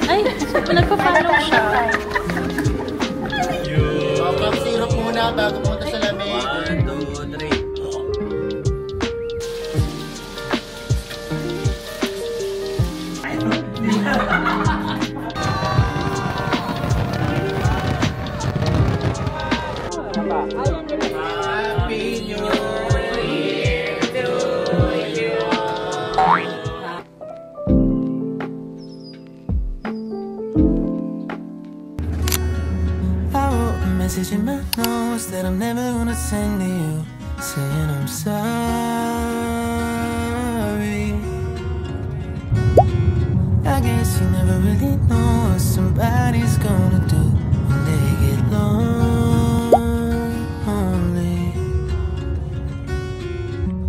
Ay, nagpa-follow siya. Pang syrup muna bago pumunta sa lamig. 1, 2, 3. Happy New Year to you. I wrote a message in my notes that I'm never gonna send to you, saying I'm sorry. I guess you never really know what somebody's gonna do when they get lonely.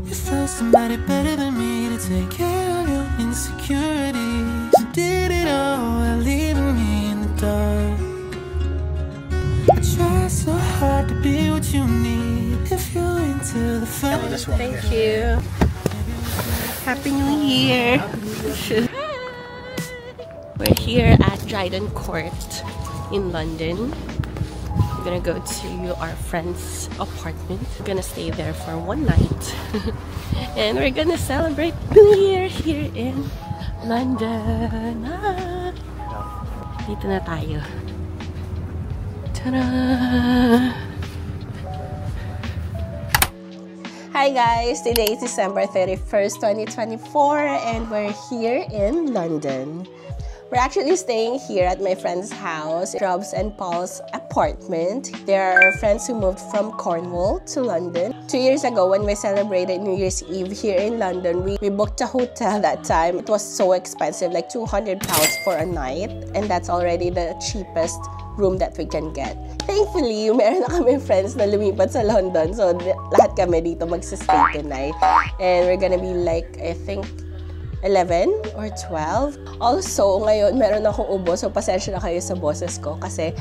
You found somebody better than me to take care of your insecurities. You did it all while leaving me in the dark. I try so hard to be what you need if you're into the fun. Thank you. Happy New Year. We're here at Dryden Court in London. We're gonna go to our friend's apartment. We're gonna stay there for one night. And we're gonna celebrate New Year here in London. Dito na tayo. Ta-da! Hi guys! Today is December 31st, 2024 and we're here in London. We're actually staying here at my friend's house, Rob's and Paul's apartment. They're friends who moved from Cornwall to London. 2 years ago, when we celebrated New Year's Eve here in London, we booked a hotel that time. It was so expensive, like £200 for a night. And that's already the cheapest room that we can get. Thankfully, meron na kami friends na lumipat sa London. So, lahat kami dito magsistay tonight. And we're gonna be like, I think, 11 or 12. Also, ngayon, meron akong ubo. So, pasensya na kayo sa boses ko. Kasi,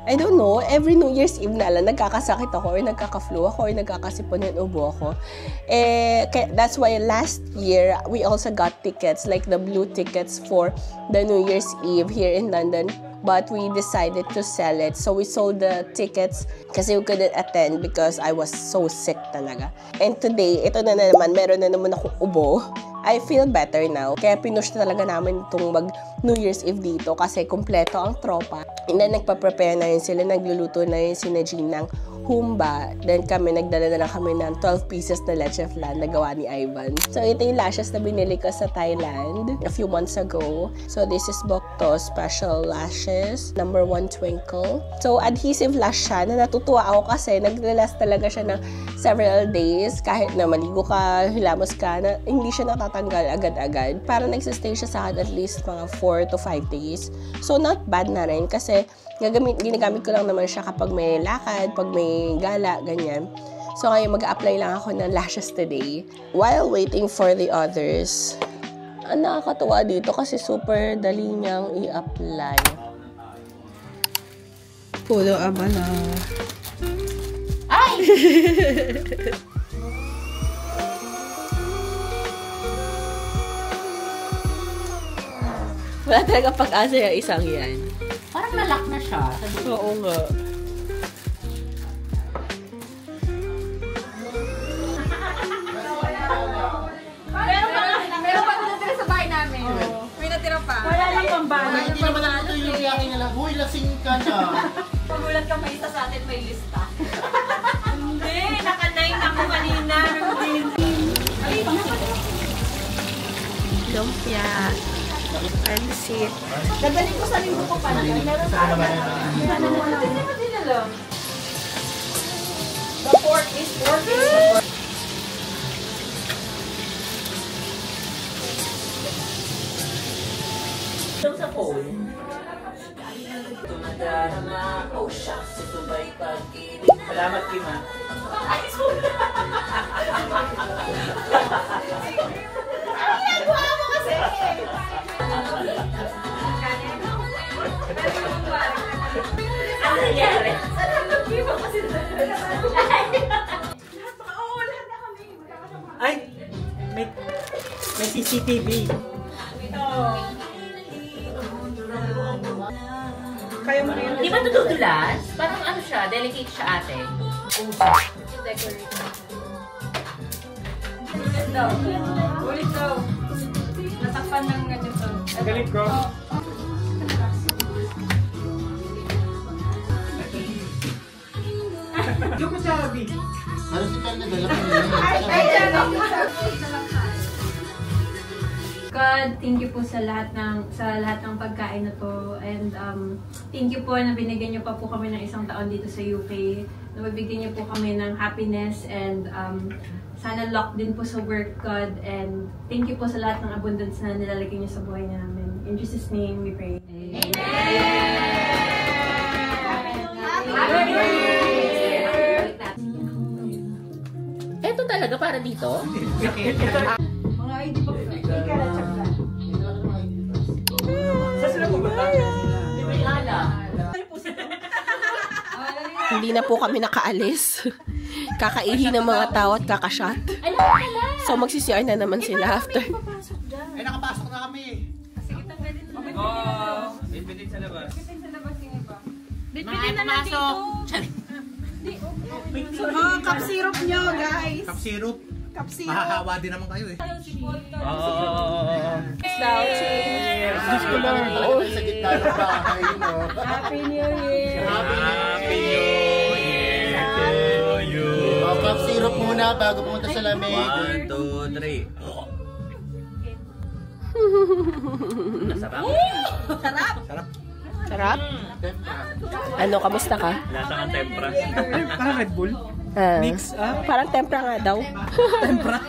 I don't know, every New Year's Eve na lang, nagkakasakit ako or nagkaka-flu ako or nagkakasipon yung ubo ako. That's why last year, we also got tickets, like the blue tickets for the New Year's Eve here in London. But we decided to sell it. So, we sold the tickets kasi we couldn't attend because I was so sick talaga. And today, ito na naman, meron na naman akong ubo. I feel better now. Kaya pinush na talaga namin itong mag New Year's Eve dito kasi kompleto ang tropa. And then nagpa-prepare na rin sila, nagluluto na rin si Najin ng humba. Then kami, nagdala na lang kami ng 12 pieces na leche flan na gawa ni Ivan. So ito yung lashes na binili ko sa Thailand a few months ago. So this is Bokto Special Lashes, number 1 Twinkle. So adhesive lash siya na natutuwa ako kasi naglalast talaga siya ng several days. Kahit na maligo ka, hilamos ka, na, hindi siya natatanggal agad-agad. Parang nagsistay siya sa akin at least mga 4 to 5 days. So not bad na rin kasi ginagamit ko lang naman siya kapag may lakad, pag may gala, ganyan. So ngayon mag-a-apply lang ako ng lashes today while waiting for the others. Ang nakakatuwa dito kasi super dali niyang i-apply. Pulo abala. Ay! Wala talaga pag-asa yung isang yan. Parang nalock na siya. Oo nga. Meron pa natira sa bahay namin. May natira pa. Wala lang pambana. Hindi naman natin ito yung yakin nila. Uy, lasing ka na. Pagulat ka, may isa sa atin may lista. Hindi, naka-9 ako kanina. Lumpia. Pansit. Dadalhin ko sa linggo ko pa na. Meron pa. Hindi na lang. The pork is pork. Sa phone. Salamat, Kima. Ay, sorry. Ay, nagawa mo kasi. Ano nangyari? Saan nag-give ako kasi lahat na kami. Ay! May CCTV. Ito. Di ba tutudulas? Parang ano siya, delicate siya ate. Decorate. Ulit daw. Ulit daw. Natakpan ng ganito. Galing ko. Joko Charabi. Ano si Carla dala pa God, thank you po sa lahat ng pagkain na to, and thank you po na binigyan niyo pa po kami ng isang taon dito sa UK, na mabigyan niyo po kami ng happiness, and sana lock din po sa work, God, and thank you po sa lahat ng abundance na nilalagay niyo sa buhay namin. In Jesus' name we pray. Amen! Ito talaga para dito? Mga ID pa Saan sila pumunta? Di ba ilala? Hindi na po kami nakaalis. Kakaihi ng mga tao at kakashot. So magsisiyar na naman sila after. Ay, nakapasok na kami. Invitate sa labas. Mga pumasok. Oh, cup syrup nyo, guys. Cup syrup. Cup syrup. Mahahawa din naman kayo eh. Diyos ko lang. Sa gitna ng bahay, no? Happy New Year! Happy New Year to you. Oh, cup syrup muna bago pumunta sa lamig. 1, 2, 3. Sarap. Sarap? Ano, kamusta ka? Lasa ng tempra. Parang Red Bull. Mix up? Parang tempra nga daw. Tempra?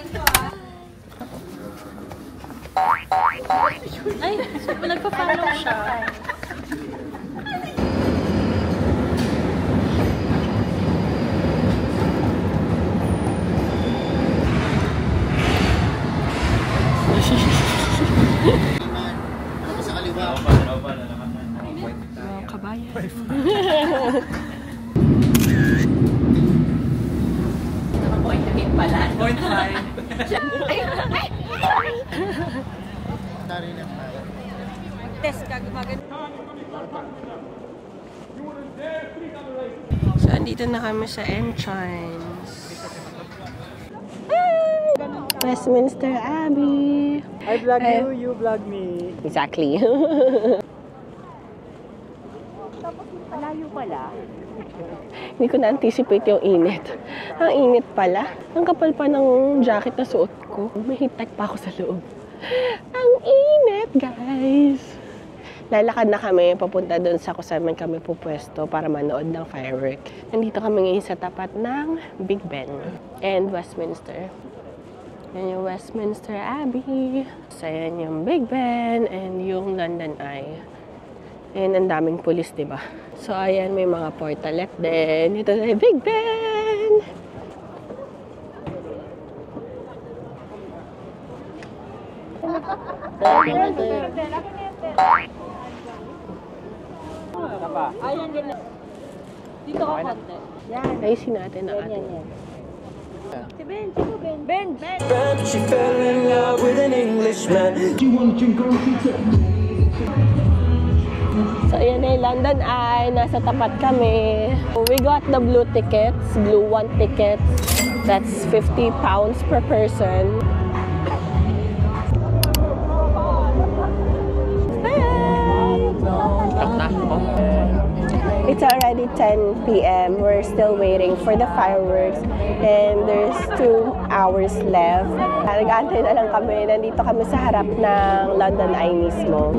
Ay, nagpa-follow siya. Ano sa kaliwa? Kabayan. Point na hit pala. Point 5. Dari na tayo. Test ka, gumagano. So, andito na kami sa entrance. Westminster Abbey. I vlog you, you vlog me. Exactly. Malayo pala. Hindi ko na-anticipate yung init. Ang init pala. Ang kapal pa ng jacket na suot ko. May heat tech pa ako sa loob. Ang init, guys! Lalakad na kami papunta doon sa kung saan man kami pupwesto para manood ng firework. Nandito kami ngayon sa tapat ng Big Ben and Westminster. Yan yung Westminster Abbey. So, yan yung Big Ben and yung London Eye. Ayan, ang daming pulis, diba? So, ayan, may mga portalet din. Ito na yung Big Ben! Dito ka konti. Ayusin natin ang ating. Si Ben, sino Ben? Ben! She fell in love with an Englishman. So, ayan na yung London Eye. Nasa tapat kami. We got the blue tickets. Blue 1 tickets. That's £50 per person. It's already 10 p.m. We're still waiting for the fireworks and there's 2 hours left. Nag-aantay na lang kami. Nandito kami sa harap ng London Eye mismo.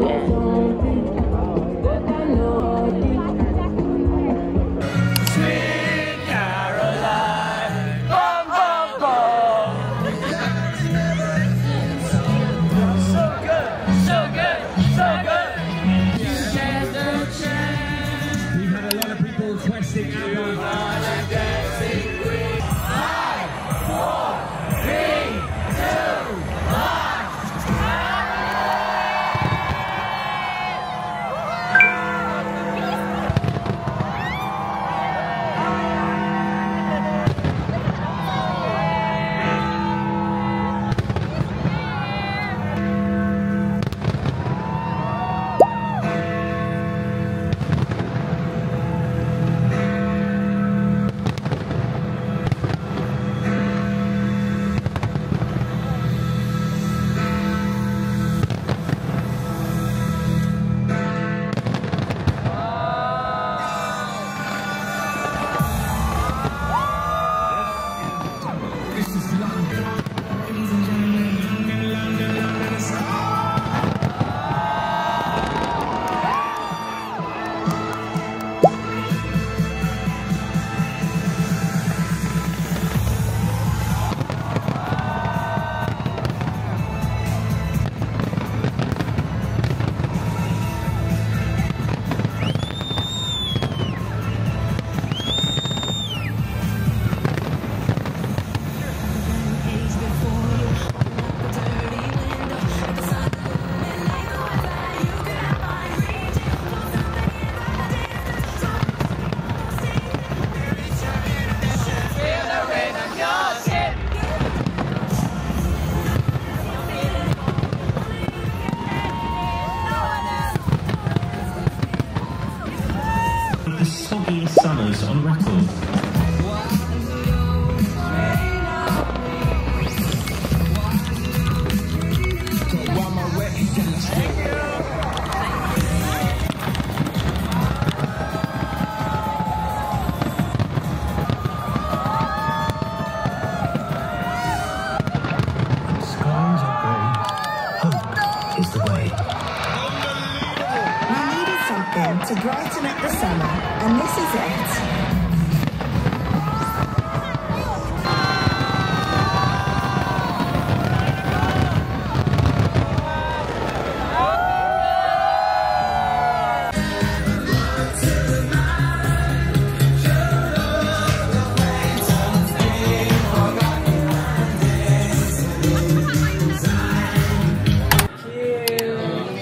met the summer, and this is it.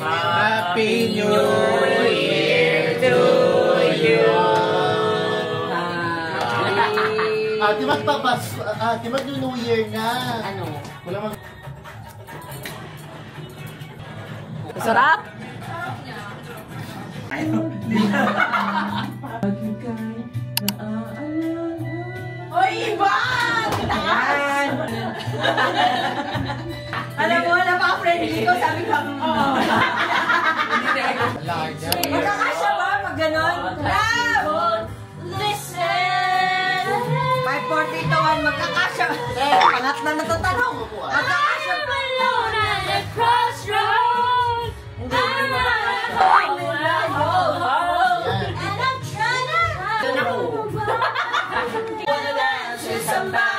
Happy New Year to you! Ate, magpapas... Ate, mag-New Year na! Ano? Wala mag... Sarap! Oy, iba! Taas! Alam mo, napaka-friendly ko. Sabi ko, magkakasya ba pag ganon? Love! Listen! 5:40 to 1, magkakasya. Pangat na natatanong. Magkakasya ba? Alone at a crossroad. Hindi, hindi mo And I'm trying to somebody.